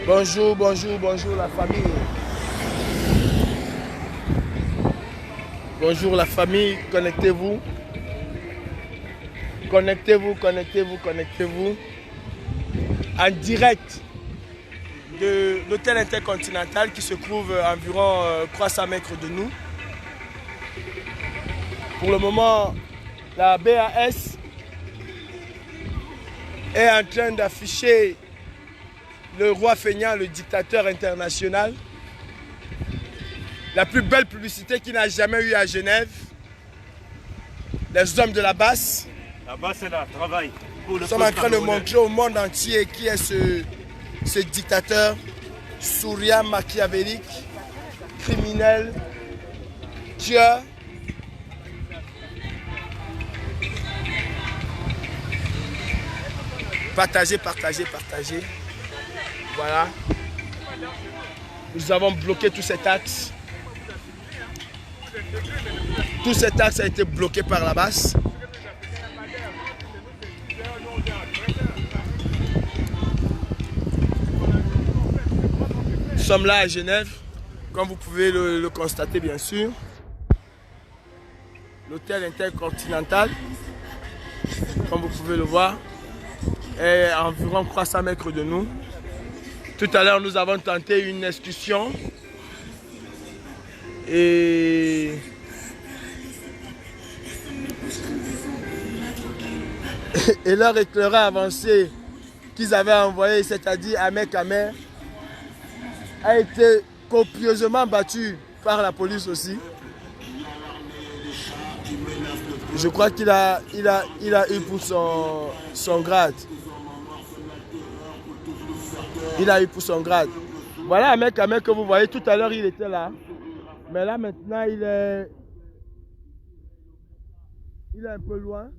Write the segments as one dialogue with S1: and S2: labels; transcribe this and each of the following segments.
S1: Bonjour, bonjour, bonjour la famille. Bonjour la famille, connectez-vous. Connectez-vous, connectez-vous, connectez-vous. En direct de l'hôtel Intercontinental qui se trouve à environ 300 mètres de nous. Pour le moment, la BAS est en train d'afficher le roi feignant, le dictateur international. La plus belle publicité qu'il n'a jamais eue à Genève. Les hommes de la basse.
S2: La basse est là, travail.
S1: Nous sommes en train de montrer au monde entier qui est ce dictateur souriant, machiavélique, criminel, tueur. Partagez, partagez, partagez. Voilà. Nous avons bloqué tous cet axe. Tout cet axe a été bloqué par la basse. Nous sommes là à Genève, comme vous pouvez le constater bien sûr. L'hôtel Intercontinental, comme vous pouvez le voir, est à environ 300 mètres de nous. Tout à l'heure, nous avons tenté une excursion et leur éclaireur avancé qu'ils avaient envoyé, c'est-à-dire Ahmed Kamer, a été copieusement battu par la police aussi. Je crois qu'il a eu pour son grade. Il a eu pour son grade. Voilà Ahmed Kamer que vous voyez, tout à l'heure il était là. Mais là maintenant il est un peu loin.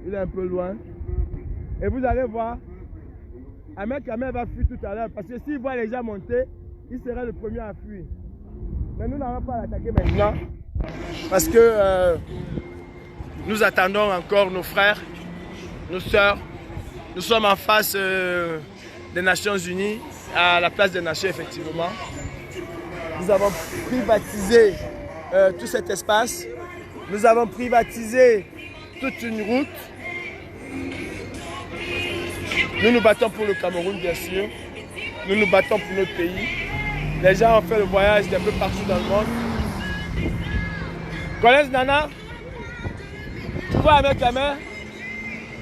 S1: Il est un peu loin. Et vous allez voir, Ahmed Kamer va fuir tout à l'heure. Parce que s'il voit les gens monter, il sera le premier à fuir. Mais nous n'allons pas l'attaquer maintenant. Parce que nous attendons encore nos frères, nos sœurs. Nous sommes en face des Nations Unies, à la place des Nations effectivement. Nous avons privatisé tout cet espace. Nous avons privatisé toute une route. Nous nous battons pour le Cameroun bien sûr. Nous nous battons pour notre pays. Les gens ont fait le voyage d'un peu partout dans le monde. Connaissez Nana? Tu vois Ahmed Kamer?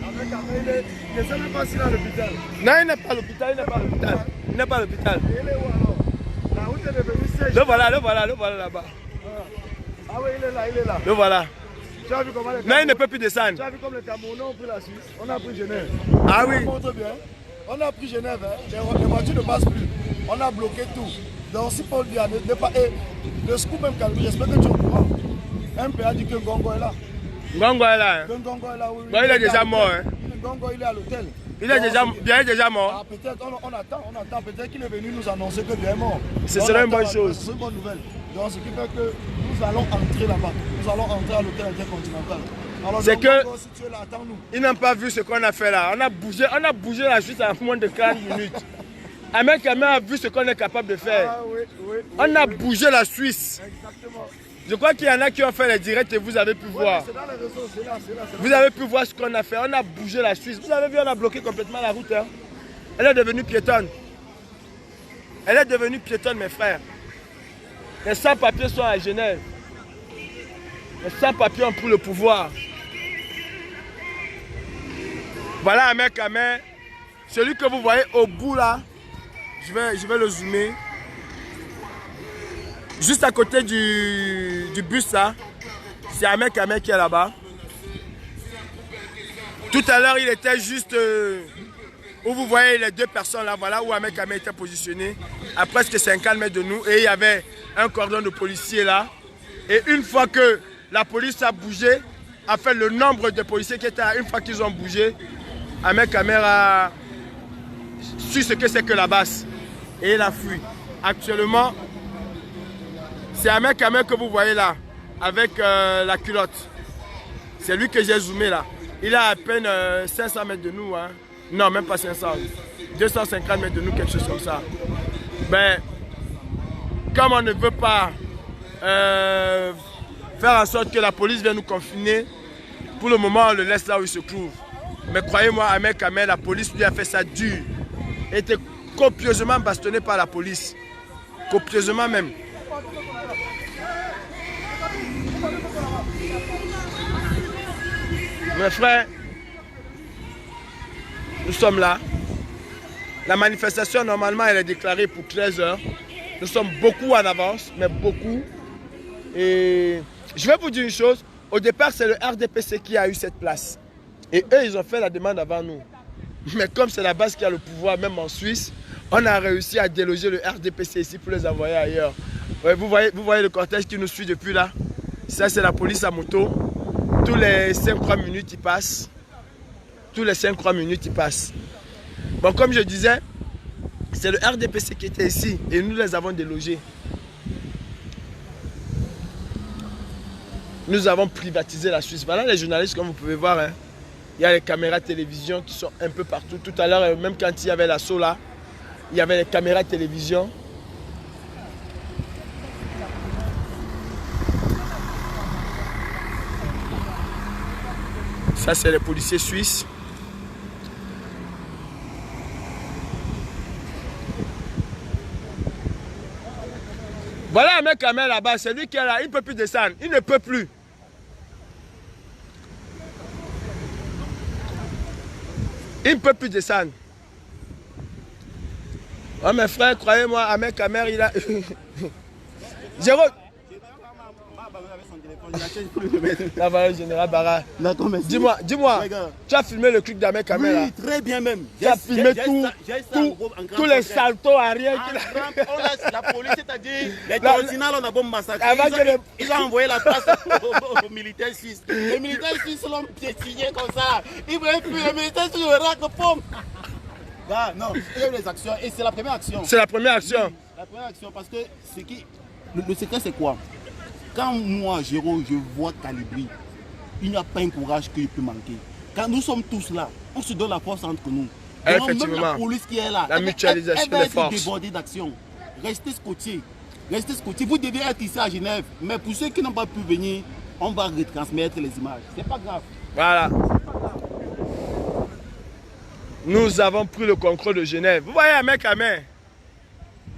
S1: Ahmed Kamer, je ne sais même pas s'il est à l'hôpital. Non, il n'est pas à l'hôpital, il n'est pas à l'hôpital. Il n'est pas à l'hôpital. Il est où alors? La route est devenue sèche. Le voilà là-bas. Ah oui, il est là, il est là. Le voilà. Tu as vu comment les Camerounais... Non, il ne peut plus descendre. Tu as vu comme les Camerounais ont pris la Suisse? On a pris Genève. Ah oui. On a pris Genève, hein. Les voitures ne passent plus. On a bloqué tout. Donc si Paul Biya n'est pas... Et le scoop même calme, j'espère que tu es au courant. MP a dit que Ngongo est là. Ngongo est là, hein. Que Ngongo est là, oui. Bon, il est déjà mort, hein. Ngongo, il est à l'hôtel. Il est déjà mort. Ah, peut-être, on attend. Peut-être qu'il est venu nous annoncer que Biya est mort. Ce serait une bonne chose. C'est une bonne nouvelle. Donc ce qui fait que nous allons entrer là-bas. Nous allons entrer à l'hôtel Intercontinental. C'est que si tu es là, attends-nous. Ils n'ont pas vu ce qu'on a fait là. On a bougé la Suisse en moins de 40 minutes. Ahmed Kamer a vu ce qu'on est capable de faire. Ah, oui, on a bougé la Suisse. Exactement. Je crois qu'il y en a qui ont fait les directs et vous avez pu voir. C'est dans les réseaux, c'est là. Vous avez pu voir ce qu'on a fait. On a bougé la Suisse. Vous avez vu, on a bloqué complètement la route. Hein. Elle est devenue piétonne. Elle est devenue piétonne, mes frères. Les sans-papiers sont à Genève. Les sans-papiers ont pris le pouvoir. Voilà Ahmed Kamer. Celui que vous voyez au bout là. Je vais le zoomer. Juste à côté du bus là. C'est Ahmed Kamer qui est là-bas. Tout à l'heure il était juste où vous voyez les deux personnes là. Voilà où Ahmed Kamer était positionné. À presque 50 mètres de nous. Et il y avait un cordon de policiers là. Et une fois que la police a bougé, a fait le nombre de policiers qui étaient là, une fois qu'ils ont bougé, Ahmed Kamer a su ce que c'est que la basse. Et il a fui. Actuellement, c'est Ahmed Kamer que vous voyez là, avec la culotte. C'est lui que j'ai zoomé là. Il est à peine 500 mètres de nous. Hein. Non, même pas 500. 250 mètres de nous, quelque chose comme ça. Ben, comme on ne veut pas faire en sorte que la police vienne nous confiner, pour le moment, on le laisse là où il se trouve. Mais croyez-moi, Ahmed Kamel, la police lui a fait ça dur. Il était copieusement bastonné par la police. Copieusement même. Mes frères, nous sommes là. La manifestation, normalement, elle est déclarée pour 13 h. Nous sommes beaucoup en avance, mais beaucoup. Et je vais vous dire une chose. Au départ, c'est le RDPC qui a eu cette place. Et eux, ils ont fait la demande avant nous. Mais comme c'est la base qui a le pouvoir, même en Suisse, on a réussi à déloger le RDPC ici pour les envoyer ailleurs. Ouais, vous voyez le cortège qui nous suit depuis là. Ça, c'est la police à moto. Tous les 5-3 minutes, ils passent. Tous les 5-3 minutes, ils passent. Bon, comme je disais, c'est le RDPC qui était ici et nous les avons délogés. Nous avons privatisé la Suisse. Voilà les journalistes, comme vous pouvez voir. Hein. Il y a les caméras télévision qui sont un peu partout. Tout à l'heure, même quand il y avait l'assaut là, il y avait les caméras télévision. Ça, c'est les policiers suisses. Voilà un mec là-bas, c'est lui qui est là, il ne peut plus descendre, il ne peut plus. Il ne peut plus descendre. Oh mes frères, croyez-moi, Ahmed Kamel, il a... Jérôme. La valeur générale Bara. Dis-moi, tu as filmé le clip d'Ahmed Kamel là?
S2: Oui, très bien même.
S1: Tu as filmé tous les saltos arrière.
S2: La police, c'est-à-dire les terroristes, on a bon massacré. Ils ont envoyé la place aux militaires suisses. Les militaires suisses l'ont piétiné comme ça. Ils voulaient plus, les militaires suisses le rack pomme. Non, il y a eu les actions et c'est la première action.
S1: C'est la première action.
S2: La première action parce que le secret c'est quoi? Quand moi, Jérôme, je vois Calibri, il n'y a pas un courage qui peut manquer. Quand nous sommes tous là, on se donne la force entre nous.
S1: Effectivement.
S2: Même la police qui est là,
S1: la mutualisation
S2: elle va
S1: des
S2: être
S1: forces.
S2: débordée d'action. Restez scotchés. Restez scotchés. Vous devez être ici à Genève. Mais pour ceux qui n'ont pas pu venir, on va retransmettre les images. C'est pas grave.
S1: Voilà. Nous avons pris le contrôle de Genève. Vous voyez un mec à main,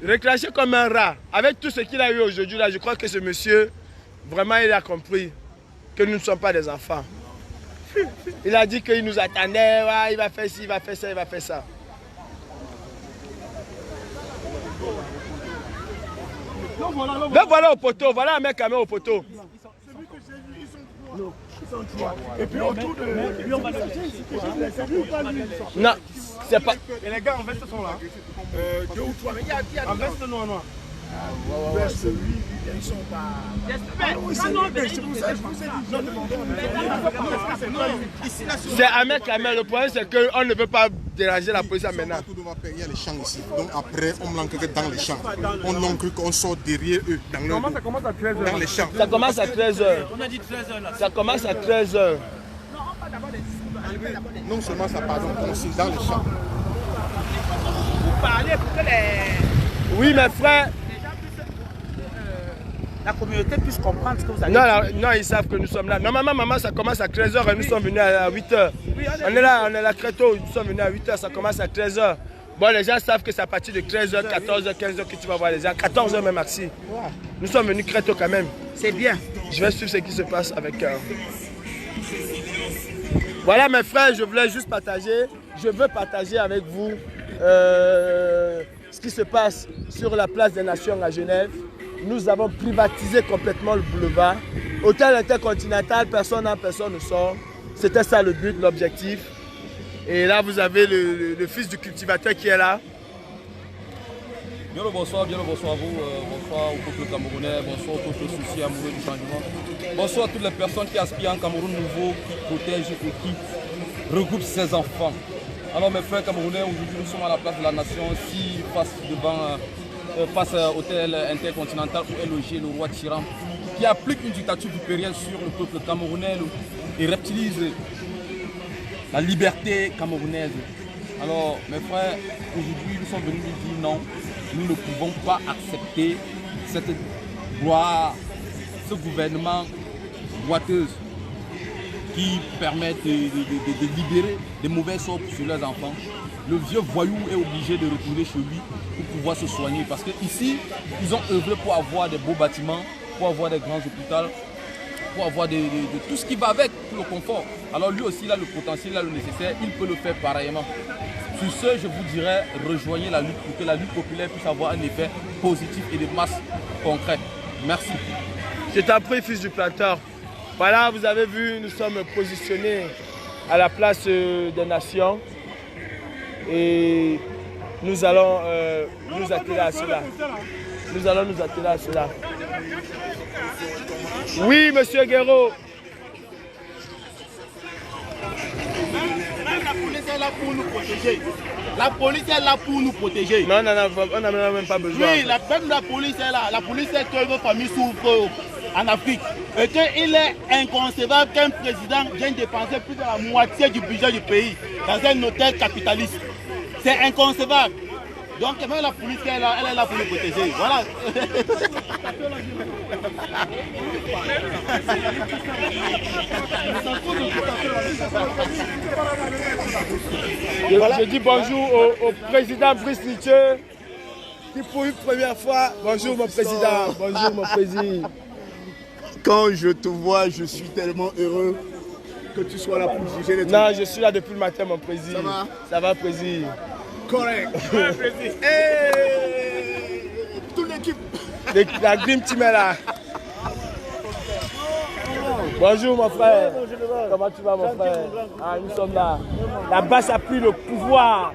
S1: recraché comme un rat. Avec tout ce qu'il a eu aujourd'hui, là, je crois que ce monsieur, vraiment, il a compris que nous ne sommes pas des enfants. Il a dit qu'il nous attendait, ouais, il va faire ci, il va faire ça, il va faire ça. Donc voilà au poteau, voilà un mec à main au poteau.
S3: Et puis autour de...
S1: Non, c'est pas...
S3: Et les gars en veste sont là. 2 ou 3. En veste noir. Ils sont pas...
S1: C'est Ahmed Kamel. Le problème c'est qu'on ne veut pas déranger la police maintenant.
S4: Il y a les champs ici. Donc après, on l'encre dans les champs. On l'encre qu'on sort derrière eux.
S3: Comment ça commence à 13 h?
S4: Dans les champs.
S1: Ça commence à 13 h.
S5: On a dit 13 h là.
S1: Ça commence à 13 h.
S4: Non seulement ça, pardon, aussi dans les champs.
S5: Vous parlez pour que
S1: Oui, mes frères.
S5: la communauté puisse comprendre ce que vous avez
S1: dit. Non, ils savent que nous sommes là. Normalement, maman, ça commence à 13 h et nous sommes venus à 8 h. On est là très tôt, nous sommes venus à 8 h, ça commence à 13 h. Bon, les gens savent que c'est à partir de 13 h, 14 h, 15 h que tu vas voir les gens. 14 h même maxi. Nous sommes venus très tôt quand même.
S5: C'est bien.
S1: Je vais suivre ce qui se passe avec... Voilà mes frères, je voulais juste partager. Je veux partager avec vous ce qui se passe sur la place des Nations à Genève. Nous avons privatisé complètement le boulevard. Hôtel intercontinental, personne en personne ne sort. C'était ça le but, l'objectif. Et là, vous avez le fils du cultivateur qui est là.
S6: Bien le bonsoir à vous, bonsoir au peuple camerounais, bonsoir aux peuples soucis amoureux du changement. Bonsoir à toutes les personnes qui aspirent à un Cameroun nouveau, qui protège et qui regroupe ses enfants. Alors mes frères camerounais, aujourd'hui nous sommes à la place de la nation, ici face à l'hôtel intercontinental où est logé le roi tyran, qui applique une dictature impériale sur le peuple camerounais et reptilise la liberté camerounaise. Alors, mes frères, aujourd'hui, nous sommes venus nous dire non, nous ne pouvons pas accepter cette loi, ce gouvernement boiteuse qui permet de libérer des mauvais sorts sur leurs enfants. Le vieux voyou est obligé de retourner chez lui pour pouvoir se soigner parce qu'ici, ils ont œuvré pour avoir des beaux bâtiments, pour avoir des grands hôpitaux, pour avoir de tout ce qui va avec, tout le confort. Alors lui aussi, il a le potentiel, il a le nécessaire, il peut le faire pareillement. Sur ce, je vous dirais, rejoignez la lutte pour que la lutte populaire puisse avoir un effet positif et de masse concrète. Merci.
S1: Je t'en prie, fils du planteur. Voilà, vous avez vu, nous sommes positionnés à la place des nations et nous allons nous atteler à cela. Nous allons nous atteler à cela. Oui, monsieur Guéraud.
S2: Même la police est là pour nous protéger. La police est là pour nous protéger.
S1: Non, on n'en a même pas besoin.
S2: Oui, même la police est là. La police est que nos familles souffrent en Afrique. Et qu'il est inconcevable qu'un président vienne dépenser plus de la moitié du budget du pays dans un hôtel capitaliste. C'est inconcevable. Donc même la police est là, elle est là pour nous protéger. Voilà.
S1: Je dis bonjour au président Brice Nietzsche qui pour une première fois, bonjour mon président, bonjour mon président.
S3: Quand je te vois, je suis tellement heureux que tu sois là pour juger les trucs.
S1: Non, je suis là depuis le matin mon président.
S3: Ça va?
S1: Ça va président.
S3: Correct. Et toute l'équipe.
S1: La Dream Team est là. Bonjour mon frère. Comment tu vas mon frère? Ah, nous sommes là. La basse a pris le pouvoir.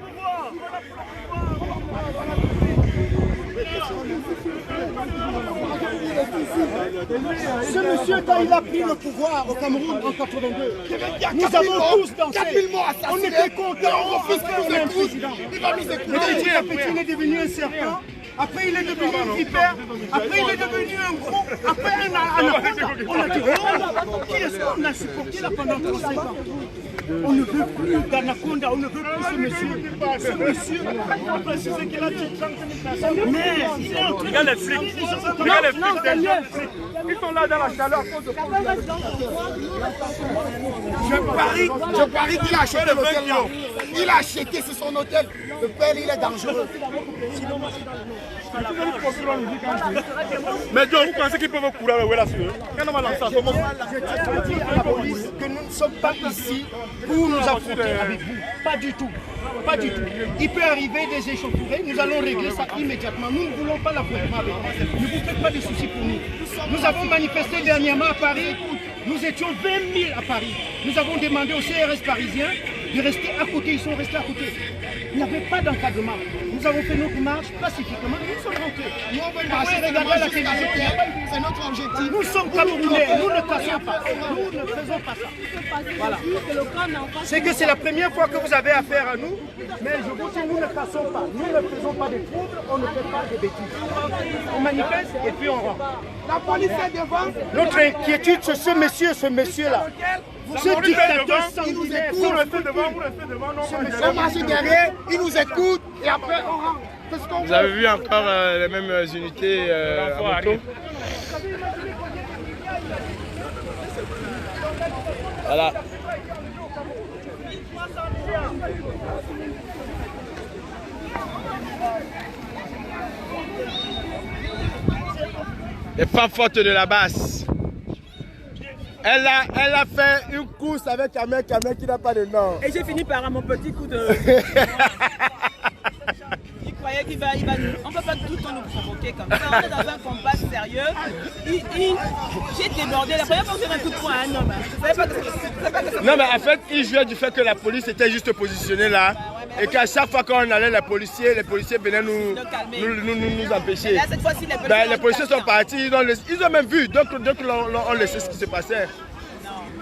S7: Ce monsieur, quand il a pris le pouvoir au Cameroun en 82, nous avons tous dansé. On était contents parce qu'on a un président. Petit à petit, il est devenu un serpent. Après, il est devenu un vipère. Après, il est devenu un gros. Après, un anaconda. On a dit, oh, qui est-ce qu'on a supporté là pendant 35 ans? On ne veut plus d'anaconda, on ne veut plus ce monsieur. Ce monsieur, on va préciser qu'il a dit 30 000 personnes. Mais il est en train de...
S1: Regarde les flics. Regarde les flics déjà. Ils sont là dans la chaleur.
S3: Je parie qu'il a acheté l'hôtel là. Il a acheté, c'est son hôtel. Le père, il est dangereux.
S1: Mais Dieu, vous pensez qu'ils peuvent courir avec là-dessus? Quand on va lancer ça, comment?
S7: Je dis à la police que nous ne sommes pas ici pour nous affronter avec vous. Pas du tout. Pas du tout. Il peut arriver des échauffourées, nous allons régler ça immédiatement. Nous ne voulons pas l'affrontement avec vous. Ne vous faites pas de soucis pour nous. Nous avons manifesté dernièrement à Paris. Nous étions 20 000 à Paris. Nous avons demandé aux CRS parisiens de rester à côté. Ils sont restés à côté. Il n'y avait pas d'encadrement. Nous avons fait notre marche pacifiquement et nous sommes rentrés. Nous regardez la télévision.
S3: C'est notre objectif.
S7: Nous sommes Camerounais. Nous ne cassons pas. Nous ne faisons pas ça. Voilà. C'est que c'est la première fois que vous avez affaire à nous. Mais je vous dis, nous ne cassons pas. Nous ne faisons pas de troubles. On ne fait pas de bêtises. On manifeste et puis on rentre.
S3: La police est devant.
S7: Notre inquiétude, c'est ce monsieur-là. Ce dictateur sanguinaire.
S3: Vous restez devant, on marche derrière, il nous écoute et après on rentre.
S1: Vous avez vu encore les mêmes unités à moto. Voilà. Les femmes fortes de la basse. Elle a fait une course avec un mec qui n'a pas de nom.
S8: Et j'ai fini par mon petit coup de... Il croyait qu'il va nous... On ne peut pas tout le temps nous provoquer comme ça. On est dans un combat sérieux. J'ai débordé. La première fois que j'ai un coup de poing à un homme. Je ne savais pas que...
S1: Non mais en fait, il jouait du fait que la police était juste positionnée là. Et qu'à chaque fois qu'on allait, les policiers venaient nous empêcher.
S8: Là, cette fois-ci,
S1: les policiers sont partis, ils ont même vu, donc on laissait ce qui se passait.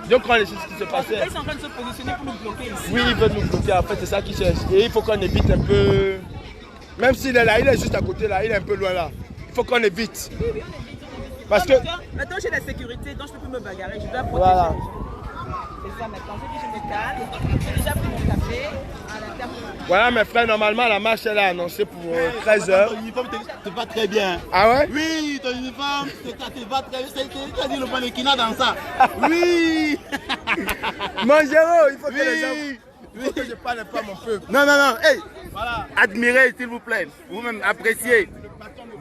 S1: Donc on laissait ce qui se passait.
S8: Ils sont en train de se positionner pour nous bloquer ici.
S1: Oui, ils veulent nous bloquer, en fait, c'est ça qu'ils cherchent. Et il faut qu'on évite un peu, même s'il est là, il est juste à côté là, il est un peu loin là. Il faut qu'on évite. Parce que...
S8: Maintenant j'ai la sécurité, donc je ne peux plus me bagarrer, je dois protéger.
S1: Voilà.
S8: fait ça maintenant. J'ai dit, je me calme. J'ai déjà pris mon café à l'interpellation.
S1: Voilà mes frères, normalement la marche elle est annoncée pour 13h.
S2: Ton uniforme te va très bien.
S1: Ah ouais?
S2: Oui, ton uniforme te va très bien. C'est à dire le mannequinat dans ça. Oui.
S1: Mangero, il faut que
S2: Oui.
S1: les gens... Il faut que je parle pas mon peuple.
S2: Non, non, non. Hey.
S1: Voilà.
S2: Admirez, s'il vous plaît. Vous-même, appréciez.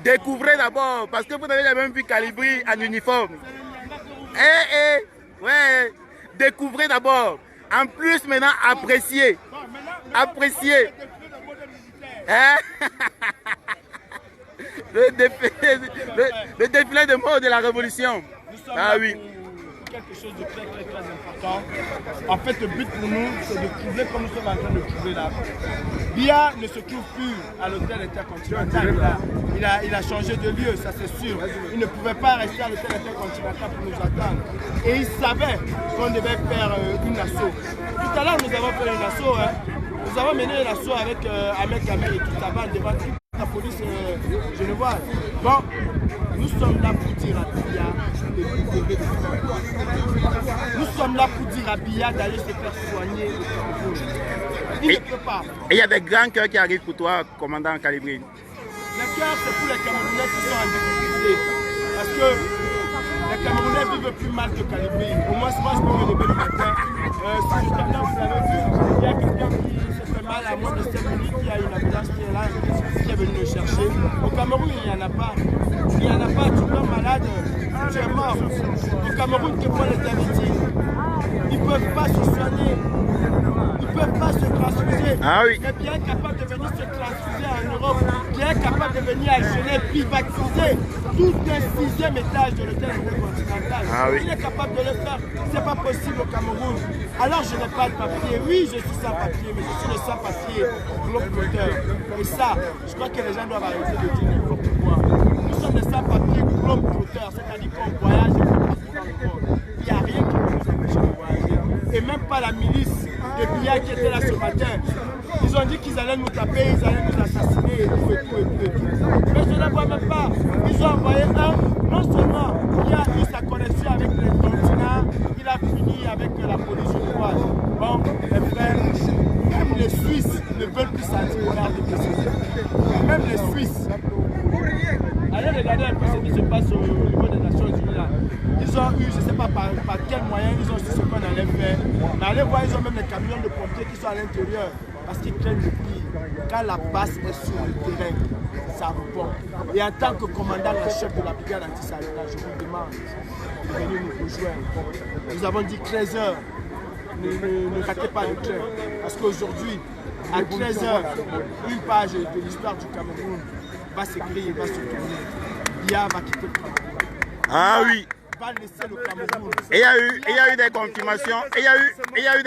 S2: Découvrez d'abord, parce que vous n'avez jamais vu Calibri en uniforme. Ouais. Découvrez d'abord. En plus, maintenant, appréciez. Appréciez. Hein? Le défilé de mort de la Révolution. Ah oui.
S1: Quelque chose de très important. En fait, le but pour nous, c'est de trouver comme nous sommes en train de trouver là. Bia ne se trouve plus à l'hôtel intercontinental. Il a changé de lieu, ça c'est sûr. Il ne pouvait pas rester à l'hôtel intercontinental pour nous attendre. Et il savait qu'on devait faire une assaut. Tout à l'heure, nous avons fait une assaut. Hein. Nous avons mené une assaut avec Ahmed Kamel et tout ça devant toute la police genevoise. Bon, nous sommes là pour dire à Bia de libérer le corps. Nous sommes là pour dire à Bia d'aller se faire soigner. Il ne peut pas.
S2: Et il y a des grands cœurs qui arrivent pour toi, commandant Calibri.
S1: Les cœurs, c'est pour les Camerounais qui sont en difficulté. Parce que les Camerounais vivent plus mal que Calibri. Au moins, moi, je peux me lever le matin. Si justement, vous l'avez vu, il y a quelqu'un qui se fait mal à moins de 7 minutes, il y a une ambulance qui est là, qui est venue le chercher. Au Cameroun, il n'y en a pas. Il n'y en a pas, tu es malade, tu es mort. Au Cameroun, tu prends les diabétiques. Ils ne peuvent pas se soigner. Ils ne peuvent pas se transfuser.
S2: Ah oui.
S1: Mais bien capable de venir se transfuser en Europe, bien capable de venir à Genève privatiser tout un 6e étage de l'hôtel intercontinental.
S2: Ah oui.
S1: Il est capable de le faire. Ce n'est pas possible au Cameroun. Alors je n'ai pas de papier. Oui, je suis sans papier, mais je suis le sans papier globe-trotteur. Et ça, je crois que les gens doivent arrêter de dire n'importe quoi. Nous sommes des sans papier globe-trotteurs, c'est-à-dire qu'on voyage partout dans le monde. Il n'y a rien qui peut nous empêcher de voyager. Et même pas la milice de Bia qui était là ce matin. Ils ont dit qu'ils allaient nous taper, ils allaient nous assassiner et tout. Mais je ne les vois même pas. Ils ont envoyé un, non seulement qui a eu sa connexion avec les continents, il a fini avec la police genevoise. Bon, les frères, même les Suisses ne veulent plus sentir regarder que c'est. Même les Suisses. Allez regarder un peu ce qui se passe au niveau des Nations Unies là. Ils ont eu, je ne sais pas par quel moyen, ils ont su ce qu'on allait faire. Mais allez voir, ils ont même les camions de pompiers qui sont à l'intérieur. Parce qu'ils craignent le pire. Quand la passe est sur le terrain, ça répond. Et en tant que commandant en chef de la brigade anti-Salina, je vous demande de venir nous rejoindre. Nous avons dit 13h. Ne ratez pas le train. Parce qu'aujourd'hui, à 13h, une page de l'histoire du Cameroun va s'écrire et va se tourner. Bia va quitter le Cameroun.
S2: Ah oui.
S1: Va laisser le Cameroun.
S2: Et il y a eu des confirmations. Il y a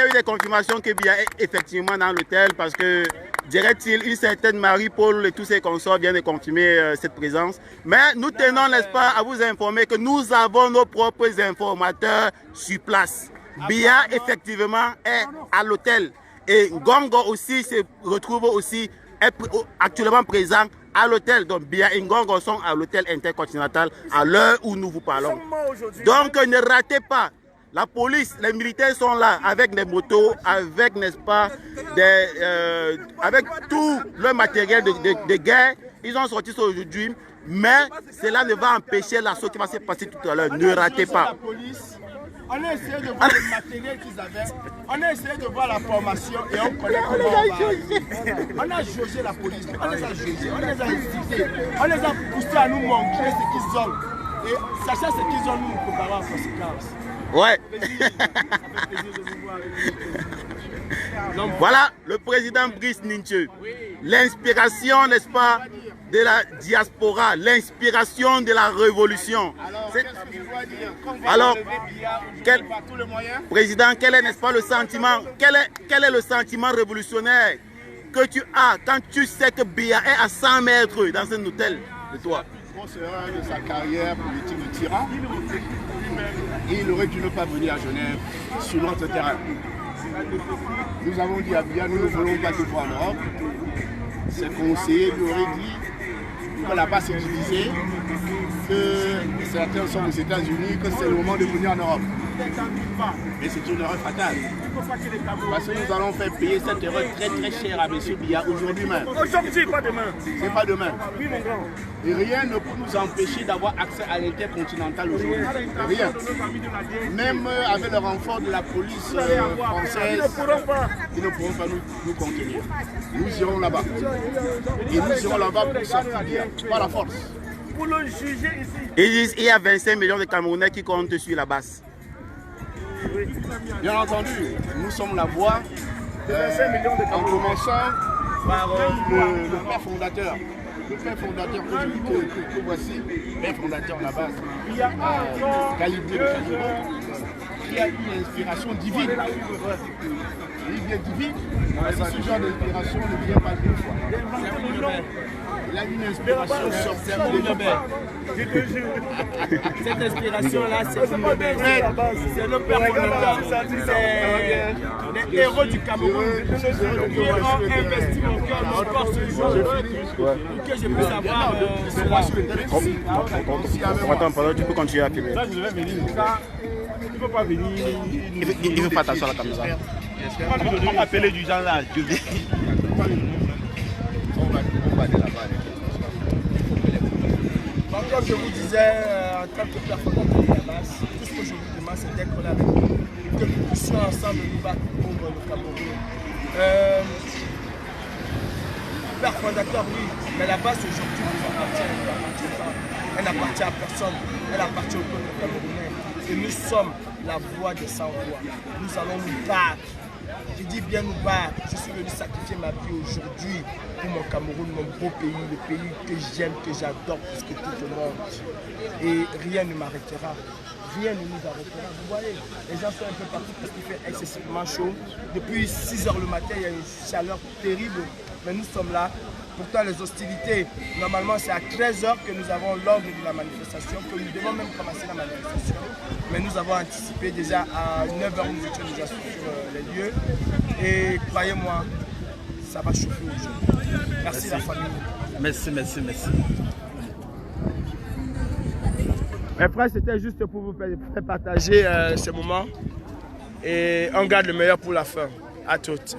S2: eu des confirmations que Bia est effectivement dans l'hôtel parce que, dirait-il, une certaine Marie-Paul et tous ses consorts viennent de confirmer cette présence. Mais nous tenons, n'est-ce pas, à vous informer que nous avons nos propres informateurs sur place. Bia, effectivement, est à l'hôtel. Et Ngongo aussi se retrouve aussi, est actuellement présent à l'hôtel. Donc Bia et Ngongo sont à l'hôtel intercontinental à l'heure où nous vous parlons. Donc ne ratez pas. La police, les militaires sont là avec des motos, avec, n'est-ce pas, avec tout le matériel de guerre. Ils ont sorti ça aujourd'hui, mais cela ne va empêcher l'assaut qui va se passer tout à l'heure. Ne ratez pas.
S1: On a essayé de voir le matériel qu'ils avaient, on a essayé de voir la formation et on connaît comment on va agir. On a jaugé la police, on les a jaugés, on les a incités, on les a poussés à nous montrer ce qu'ils ont. Et sachant ce qu'ils ont, nous nous préparons en conséquence.
S2: Ouais.
S1: Ça fait plaisir de vous voir.
S2: Voilà le président Brice Ninche. L'inspiration, n'est-ce pas, de la diaspora, l'inspiration de la révolution. Alors, président, quel est, n'est-ce pas, le sentiment, quel est le sentiment révolutionnaire que tu as quand tu sais que Bia est à 100 mètres dans un hôtel de toi?
S3: On sera de sa carrière politique de tyran et il aurait dû ne pas venir à Genève sur notre terrain. Nous avons dit à Bia, nous ne voulons pas te voir en Europe. Ses conseillers lui auraient dit qu'on n'a pas se diviser, que certains sont aux États-Unis, que c'est le moment de venir en Europe. Mais c'est une erreur fatale. Parce que nous allons faire payer cette erreur très très chère à M. Biya aujourd'hui même.
S1: Aujourd'hui, pas demain.
S3: C'est pas demain.
S1: Oui, mon grand.
S3: Et rien ne peut nous empêcher d'avoir accès à l'intercontinental aujourd'hui. Rien. Même avec le renfort de la police française, ils ne pourront pas nous contenir. Nous irons là-bas. Et nous irons là-bas pour sortir Biya, par la force.
S1: Pour le juger ici.
S2: Ils disent qu'il y a 25 millions de Camerounais qui comptent sur la base.
S3: Bien entendu, nous sommes la voix en commençant par le père fondateur. Le père fondateur que voici, le père fondateur à la base, Calibré de Cameroun, qui a eu une inspiration divine. Il vient divine, parce que ce genre d'inspiration ne vient pas deux fois. Il a une inspiration sur
S1: Je te jure.
S8: Cette inspiration-là, c'est une belle. C'est le père fondateur. C'est les héros du Cameroun qui ont investi mon cœur, mon corps ce jour pour que je puisse avoir
S2: Attends, pendant tu peux continuer à filmer.
S1: Là, je vais venir. Il ne faut pas venir.
S2: Il ne veut pas t'asseoir comme ça.
S1: On va appeler du genre là.
S9: Comme je vous disais, en tant que père fondateur de la base, tout ce que je vous demande, c'est d'être là avec nous, que nous puissions ensemble nous battre pour le Cameroun. Père fondateur, oui, mais la base aujourd'hui nous appartient, elle ne appartient pas. Elle n'appartient à personne, elle appartient au peuple camerounais. Et nous sommes la voix des sans-voix. Nous allons nous battre. Je dis bien nous battre. Je suis venu sacrifier ma vie aujourd'hui pour mon Cameroun, mon beau pays, le pays que j'aime, que j'adore plus que tout le monde. Et rien ne m'arrêtera. Rien ne nous arrêtera. Vous voyez, les gens sont un peu partout parce qu'il fait excessivement chaud. Depuis 6 h le matin, il y a une chaleur terrible. Mais nous sommes là. Pourtant, les hostilités, normalement, c'est à 13 h que nous avons l'ordre de la manifestation, que nous devons même commencer la manifestation. Mais nous avons anticipé déjà à 9 h, nous étions déjà sur les lieux. Et croyez-moi, ça va chauffer aujourd'hui. Merci la famille.
S5: Merci.
S9: Mes frères, c'était juste pour vous faire partager ce moment. Et on garde le meilleur pour la fin. À toutes.